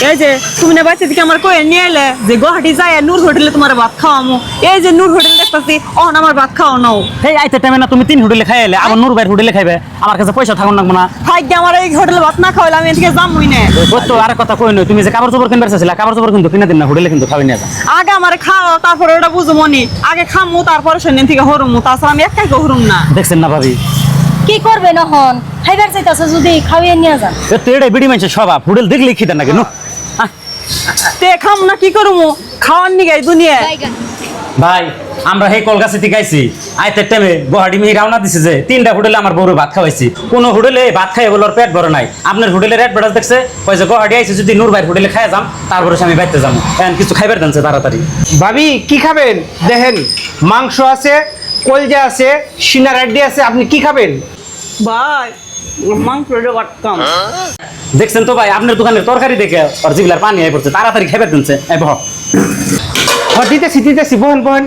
এই যে তুমি না বাচ্চা দিকে আমার কয়ে নিয়ে এলে যে গুয়াহাটি যায় নূর হোটেলে তোমার ভাত খাওয়ামো, এই যে নূর হোটেল দেখতেছি অন আমার ভাত খাওয়া নাও। এই আইতে টাইমে না তুমি 3 হোটেলে খাইলে আবার নূর ভাইয়ের হোটেলে খাইবে, আমার কাছে পয়সা থাকুন লাগবে না। ভাগ্য আমার এই হোটেলে ভাত না খাওয়ালে আমি এদিকে যামই না। ওই তো আর কথা কই নই, তুমি যে কাপড় চোপড় কিনবার চাইছিলা কাপড় চোপড় কিন্তু কিনে দিন না, হোটেলে কিন্তু খাওয়াই নিয়ে যা। আগে আমার খাওয়া তারপরে ওটা বুঝো মনি, আগে খামু তারপরে সেদিন থেকে হরমু, তাছাড়া আমি একাই হরুম না। দেখছেন না ভাবি, কি করবে নহন খাইবার চাইতাছে যদি খাওয়াইয়া নিয়ে যান। তো এটাই বিড়ি মানুষের স্বভাব, হোটেল দেখলেই খিদে না কেন। তে খাম না কি করমু, খাওয়ার নিগাই দুনিয়া। ভাই আমরা সেই কলকাতা থেকে আইছি, আইতে টাইমে গুয়াহাটি মেহি রওনা দিছে যে 3টা হোটেলে আমার বউরে ভাত খাওয়াইছি, কোন হোটেলে ভাত খাই বলার পেট ভরে নাই। আপনার হোটেলের রেট বেড়া দেখছে, কইছে গুয়াহাটি আইছে যদি নূর ভাইয়ের হোটেলে খাইয়া যাম তারপরে আমি বাইতে যাবো, এখন কিছু খাইবার দেনছে তাড়াতাড়ি। ভাবি কি খাবেন দেখেন, মাংস আছে, কলজা আছে, সিনার হাড্ডি আছে, আপনি কি খাবেন? ভাই মাংস কম। দেখছেন তো ভাই আপনার দোকানের তরকারি দেখে আর জিগলার পানি আই পড়ছে, তাড়াতাড়ি খাইবার দেনছে। এই বহ দিতেছি বহেন বহেন।